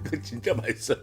근데 진짜 맛있어요.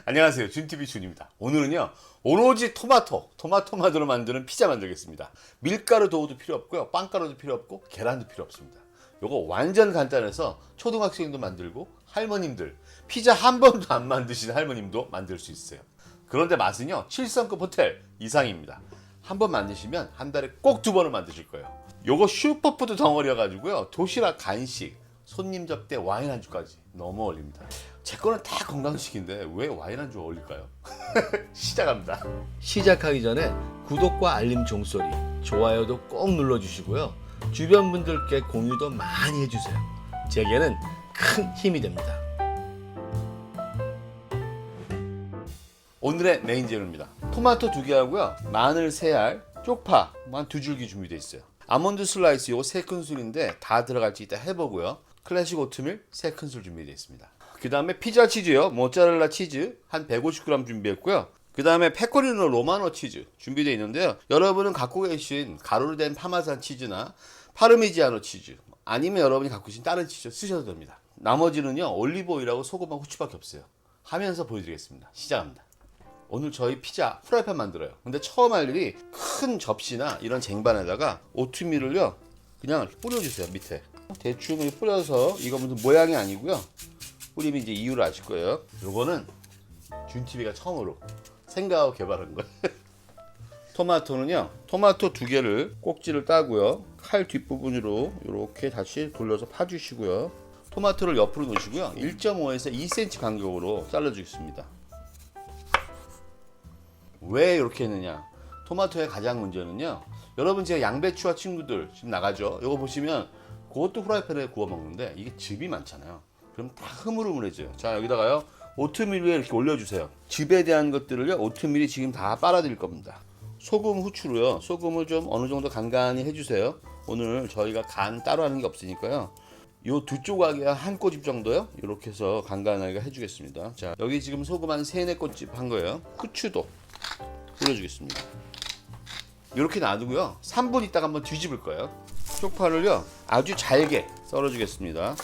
안녕하세요, 준TV 준입니다. 오늘은요 오로지 토마토만으로 만드는 피자 만들겠습니다. 밀가루 도우도 필요 없고요, 빵가루도 필요 없고 계란도 필요 없습니다. 요거 완전 간단해서 초등학생도 만들고 할머님들, 피자 한 번도 안 만드신 할머님도 만들 수 있어요. 그런데 맛은요 7성급 호텔 이상입니다. 한 번 만드시면 한 달에 꼭 2번을 만드실 거예요. 요거 슈퍼푸드 덩어리여 가지고요, 도시락, 간식, 손님 접대, 와인 안주까지 너무 어울립니다. 제 거는 다 건강식인데 왜 와인 안주 어울릴까요? 시작합니다. 시작하기 전에 구독과 알림 종소리, 좋아요도 꼭 눌러주시고요. 주변 분들께 공유도 많이 해주세요. 제게는 큰 힘이 됩니다. 오늘의 메인 재료입니다. 토마토 2개 하고요, 마늘 3알, 쪽파 한 2줄기 준비되어 있어요. 아몬드 슬라이스 요거 3큰술인데 다 들어갈지 이따 해보고요. 클래식 오트밀 3큰술 준비되어 있습니다. 그 다음에 피자 치즈요, 모짜렐라 치즈 한 150g 준비했고요. 그 다음에 페코리노 로마노 치즈 준비되어 있는데요. 여러분은 갖고 계신 가루로 된 파마산 치즈나 파르미지아노 치즈, 아니면 여러분이 갖고 계신 다른 치즈 쓰셔도 됩니다. 나머지는요 올리브 오일하고 소금하고 후추밖에 없어요. 하면서 보여드리겠습니다. 시작합니다. 오늘 저희 피자 프라이팬 만들어요. 근데 처음 할 일이 큰 접시나 이런 쟁반에다가 오트밀을요 그냥 뿌려주세요. 밑에 대충 뿌려서, 이거 무슨 모양이 아니고요, 뿌리면 이제 이유를 아실 거예요. 요거는 준TV가 처음으로 생각하고 개발한 거예요. 토마토는요, 토마토 2개를 꼭지를 따고요, 칼 뒷부분으로 이렇게 다시 돌려서 파주시고요. 토마토를 옆으로 놓으시고요, 1.5에서 2cm 간격으로 잘라주겠습니다. 왜 이렇게 했느냐, 토마토의 가장 문제는요, 여러분 제가 양배추와 친구들 지금 나가죠. 이거 보시면 그것도 프라이팬에 구워 먹는데 이게 즙이 많잖아요. 그럼 다 흐물흐물해져요. 자, 여기다가요 오트밀 위에 이렇게 올려주세요. 즙에 대한 것들을요 오트밀이 지금 다 빨아들일 겁니다. 소금, 후추로요, 소금을 좀 어느 정도 간간히 해주세요. 오늘 저희가 간 따로 하는 게 없으니까요, 요 2조각에 한 꼬집 정도요, 이렇게 해서 간간하게 해주겠습니다. 자, 여기 지금 소금 한 3-4꼬집 한 거예요. 후추도 뿌려주겠습니다. 이렇게 놔두고요, 3분 있다가 한번 뒤집을 거예요. 쪽파를요 아주 잘게 썰어주겠습니다.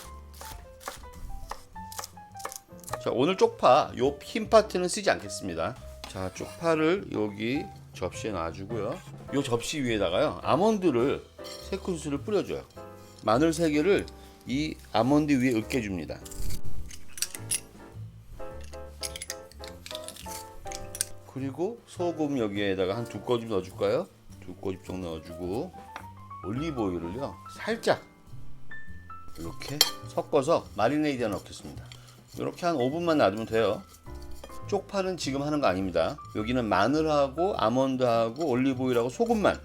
자, 오늘 쪽파 요 흰 파트는 쓰지 않겠습니다. 자, 쪽파를 여기 접시에 놔주고요, 요 접시 위에다가요 아몬드를 3큰술을 뿌려줘요. 마늘 3개를 이 아몬드 위에 으깨줍니다. 그리고 소금 여기에다가 한 2꼬집 넣어줄까요? 2꼬집 정도 넣어주고, 올리브 오일을요 살짝 이렇게 섞어서 마리네이드에 넣겠습니다. 이렇게 한 5분만 놔두면 돼요. 쪽파는 지금 하는 거 아닙니다. 여기는 마늘하고 아몬드하고 올리브 오일하고 소금만.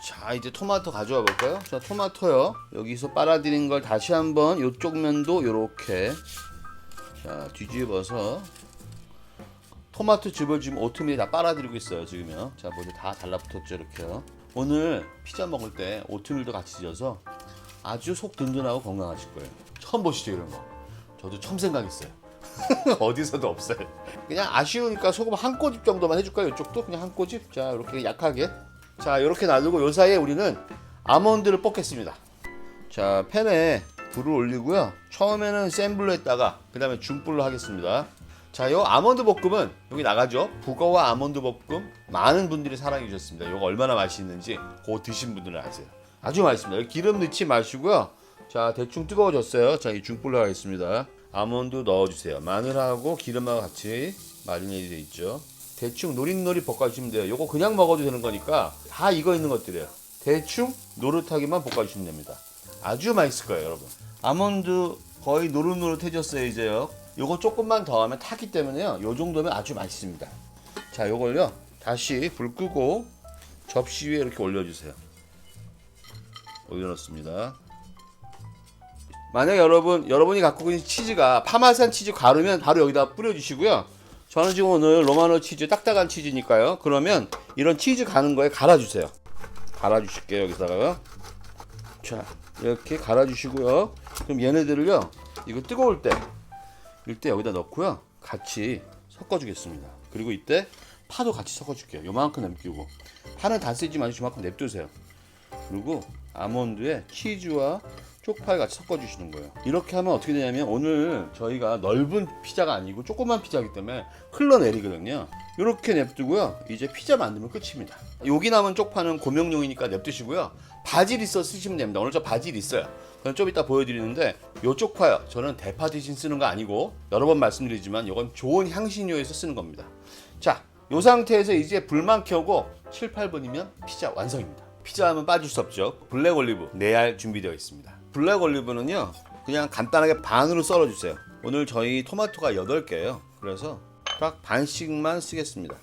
자, 이제 토마토 가져와 볼까요? 자, 토마토요, 여기서 빨아들인 걸 다시 한번 이쪽 면도 이렇게 자 뒤집어서, 토마토 즙을 지금 오트밀에 다 빨아들이고 있어요 지금요. 자, 보세요, 다 달라붙었죠 이렇게요. 오늘 피자 먹을 때 오트밀도 같이 드셔서 아주 속 든든하고 건강하실 거예요. 처음 보시죠 이런 거. 저도 처음 생각했어요. 어디서도 없어요. 그냥 아쉬우니까 소금 한 꼬집 정도만 해줄까요? 이쪽도 그냥 한 꼬집. 자, 이렇게 약하게. 자, 이렇게 놔두고 요 사이에 우리는 아몬드를 볶겠습니다. 자, 팬에 불을 올리고요, 처음에는 센 불로 했다가 그 다음에 중불로 하겠습니다. 자, 요 아몬드 볶음은 여기 나가죠. 북어와 아몬드 볶음 많은 분들이 사랑해 주셨습니다. 요거 얼마나 맛있는지 그거 드신 분들은 아세요. 아주 맛있습니다. 기름 넣지 마시고요. 자, 대충 뜨거워졌어요. 자, 이 중불로 하겠습니다. 아몬드 넣어주세요. 마늘하고 기름하고 같이 마리네이드 돼 있죠. 대충 노릇노릇 볶아주시면 돼요. 요거 그냥 먹어도 되는 거니까 다 익어 있는 것들이에요. 대충 노릇하게만 볶아주시면 됩니다. 아주 맛있을 거예요 여러분. 아몬드 거의 노릇노릇해졌어요 이제요. 요거 조금만 더 하면 타기 때문에요, 요 정도면 아주 맛있습니다. 자, 요걸요 다시 불 끄고 접시 위에 이렇게 올려주세요. 올려놓습니다. 만약 여러분이 갖고 계신 치즈가 파마산 치즈 가루면 바로 여기다 뿌려주시고요. 저는 지금 오늘 로마노 치즈 딱딱한 치즈니까요, 그러면 이런 치즈 가는 거에 갈아주세요. 갈아주실게요 여기다가요. 자, 이렇게 갈아주시고요. 그럼 얘네들을요, 이거 뜨거울 때 이때 여기다 넣고요, 같이 섞어주겠습니다. 그리고 이때 파도 같이 섞어줄게요. 요만큼 남기고, 파는 다 쓰지 마시고 요만큼 냅두세요. 그리고 아몬드에 치즈와 쪽파를 같이 섞어주시는 거예요. 이렇게 하면 어떻게 되냐면 오늘 저희가 넓은 피자가 아니고 조그만 피자이기 때문에 흘러내리거든요. 이렇게 냅두고요. 이제 피자 만들면 끝입니다. 여기 남은 쪽파는 고명용이니까 냅두시고요. 바질 있어 쓰시면 됩니다. 오늘 저 바질 있어요. 그럼 좀 이따 보여드리는데 요 쪽파요. 저는 대파 대신 쓰는 거 아니고 여러 번 말씀드리지만 이건 좋은 향신료에서 쓰는 겁니다. 자, 요 상태에서 이제 불만 켜고 7, 8분이면 피자 완성입니다. 피자 하면 빠질 수 없죠. 블랙 올리브 4알 준비되어 있습니다. 블랙 올리브는요 그냥 간단하게 반으로 썰어주세요. 오늘 저희 토마토가 8개예요. 그래서 딱 반씩만 쓰겠습니다.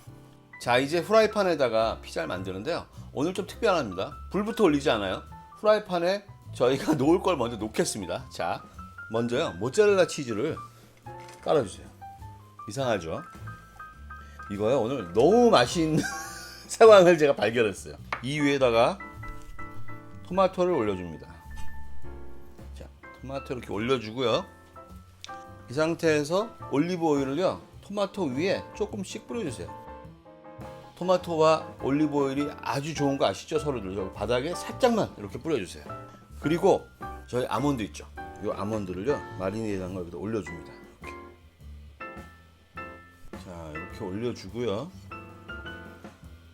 자, 이제 후라이팬에다가 피자를 만드는데요. 오늘 좀 특별합니다. 불부터 올리지 않아요. 후라이팬에 저희가 놓을 걸 먼저 놓겠습니다. 자, 먼저요 모짜렐라 치즈를 깔아주세요. 이상하죠? 이거요 오늘 너무 맛있는 상황을 제가 발견했어요. 이 위에다가 토마토를 올려줍니다. 자, 토마토 이렇게 올려주고요. 이 상태에서 올리브 오일을요 토마토 위에 조금씩 뿌려주세요. 토마토와 올리브 오일이 아주 좋은 거 아시죠? 서로들 바닥에 살짝만 이렇게 뿌려주세요. 그리고 저희 아몬드 있죠? 이 아몬드를요 마리네이드한 걸 여기다 올려줍니다. 이렇게. 자, 이렇게 올려주고요.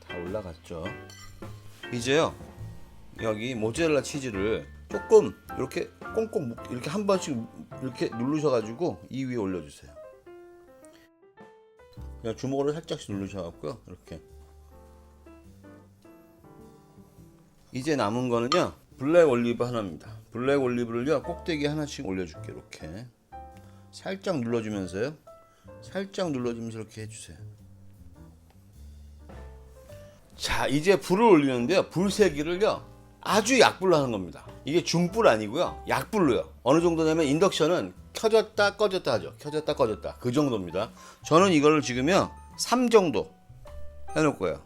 다 올라갔죠? 이제요 여기 모짜렐라 치즈를 조금 이렇게 꽁꽁 이렇게 한 번씩 이렇게 누르셔가지고 이 위에 올려주세요. 그냥 주먹으로 살짝씩 누르셔갖고요 이렇게. 이제 남은 거는요 블랙 올리브 하나입니다. 블랙 올리브를요 꼭대기 하나씩 올려줄게요. 이렇게 살짝 눌러주면서요. 살짝 눌러주면서 이렇게 해주세요. 자, 이제 불을 올리는데요 불 세기를요 아주 약불로 하는 겁니다. 이게 중불 아니고요 약불로요. 어느 정도냐면 인덕션은 켜졌다 꺼졌다 하죠. 켜졌다 꺼졌다 그 정도입니다. 저는 이거를 지금요 3 정도 해놓을 거예요.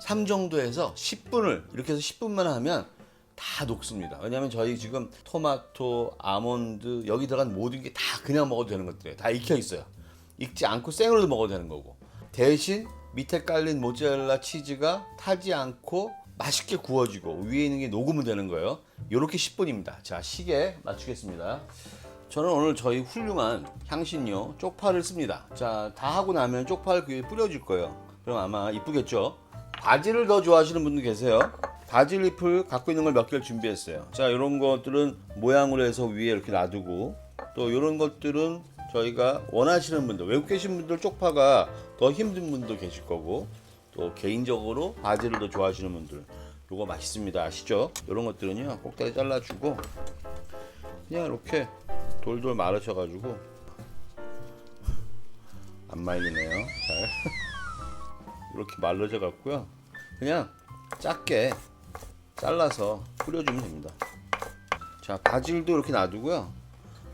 3 정도에서 10분을 이렇게 해서 10분만 하면 다 녹습니다. 왜냐하면 저희 지금 토마토, 아몬드 여기 들어간 모든 게 다 그냥 먹어도 되는 것들이에요. 다 익혀 있어요. 익지 않고 생으로도 먹어도 되는 거고 대신 밑에 깔린 모짜렐라 치즈가 타지 않고 맛있게 구워지고 위에 있는 게 녹으면 되는 거예요. 요렇게 10분입니다. 자, 시계 맞추겠습니다. 저는 오늘 저희 훌륭한 향신료 쪽파를 씁니다. 자, 다 하고 나면 쪽파를 그 위에 뿌려줄 거예요. 그럼 아마 이쁘겠죠? 바질을 더 좋아하시는 분도 계세요. 바질 잎을 갖고 있는 걸 몇 개를 준비했어요. 자, 이런 것들은 모양으로 해서 위에 이렇게 놔두고 또 이런 것들은 저희가 원하시는 분들, 외국 계신 분들 쪽파가 더 힘든 분도 계실 거고 또 개인적으로 바질을 더 좋아하시는 분들 요거 맛있습니다. 아시죠? 이런 것들은요 꼭다리 잘라주고 그냥 이렇게 돌돌 말으셔가지고 안 말리네요. 잘 이렇게 말려져 갖고요 그냥 작게 잘라서 뿌려주면 됩니다. 자, 바질도 이렇게 놔두고요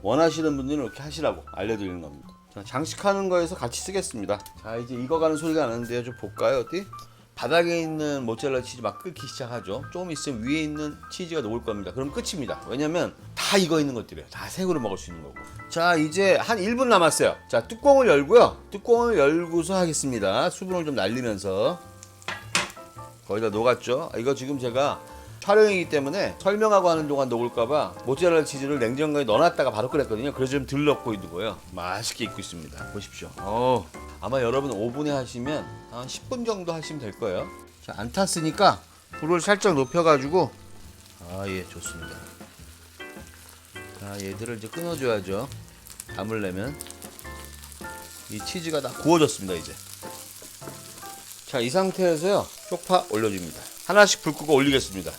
원하시는 분들은 이렇게 하시라고 알려드리는 겁니다. 자, 장식하는 거에서 같이 쓰겠습니다. 자, 이제 익어가는 소리가 나는데요. 좀 볼까요? 어디? 바닥에 있는 모짜렐라 치즈 막 끓기 시작하죠. 조금 있으면 위에 있는 치즈가 녹을 겁니다. 그럼 끝입니다. 왜냐면 다 익어 있는 것들이에요. 다 생으로 먹을 수 있는 거고. 자, 이제 한 1분 남았어요. 자, 뚜껑을 열고요. 뚜껑을 열고서 하겠습니다. 수분을 좀 날리면서. 거의 다 녹았죠? 이거 지금 제가 촬영이기 때문에 설명하고 하는 동안 녹을까봐 모짜렐라 치즈를 냉장고에 넣어놨다가 바로 끓였거든요. 그래서 좀 덜 넣고 있고요. 맛있게 익고 있습니다. 보십시오. 아마 여러분 오븐에 하시면 한 10분 정도 하시면 될 거예요. 자, 안 탔으니까 불을 살짝 높여가지고 예, 좋습니다. 자, 얘들을 이제 끊어줘야죠. 담으려면 이 치즈가 다 구워졌습니다. 이제 자, 이 상태에서요 쪽파 올려줍니다. 하나씩 불 끄고 올리겠습니다.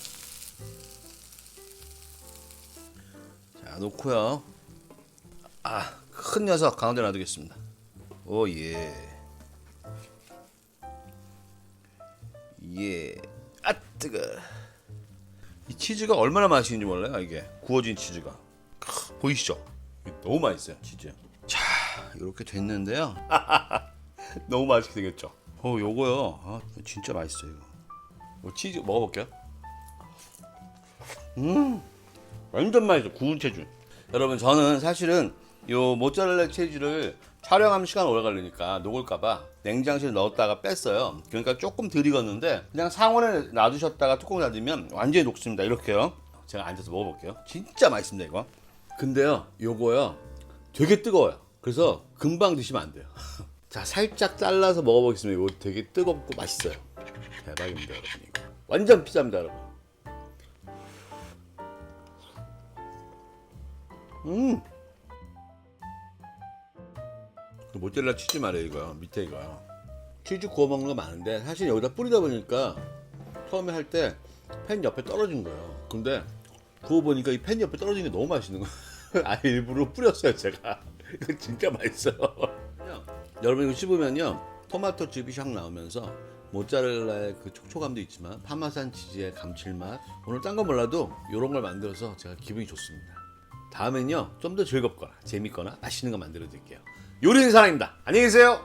자, 놓고요. 큰 녀석 가운데 놔두겠습니다. 예. 뜨거. 이 치즈가 얼마나 맛있는지 몰라요. 이게 구워진 치즈가 보이시죠? 너무 맛있어요, 치즈. 자, 이렇게 됐는데요. 너무 맛있게 생겼죠? 요거요. 진짜 맛있어요. 이거 치즈 먹어볼게요. 완전 맛있어. 구운 치즈. 여러분, 저는 사실은 요 모짜렐라 치즈를 촬영하면 시간 오래 걸리니까 녹을까봐 냉장실에 넣었다가 뺐어요. 그러니까 조금 덜 익었는데 그냥 상온에 놔두셨다가 뚜껑 닫으면 완전히 녹습니다. 이렇게요. 제가 앉아서 먹어볼게요. 진짜 맛있습니다 이거. 근데요 요거요 되게 뜨거워요. 그래서 금방 드시면 안 돼요. 자, 살짝 잘라서 먹어보겠습니다. 이거 되게 뜨겁고 맛있어요. 대박입니다 여러분. 이거 완전 피자입니다 여러분. 모짜렐라 치즈 말이에요 이거. 밑에 이거요. 치즈 구워 먹는 거 많은데 사실 여기다 뿌리다 보니까 처음에 할 때 팬 옆에 떨어진 거예요. 근데 구워 보니까 이 팬 옆에 떨어진 게 너무 맛있는 거예요. 아, 일부러 뿌렸어요 제가. 이거 진짜 맛있어요. 여러분 이거 씹으면요 토마토 즙이 샥 나오면서 모짜렐라의 그 촉촉함도 있지만 파마산 치즈의 감칠맛. 오늘 딴 거 몰라도 이런 걸 만들어서 제가 기분이 좋습니다. 다음엔요 좀 더 즐겁거나 재밌거나 맛있는 거 만들어 드릴게요. 요리는 사랑입니다. 안녕히 계세요.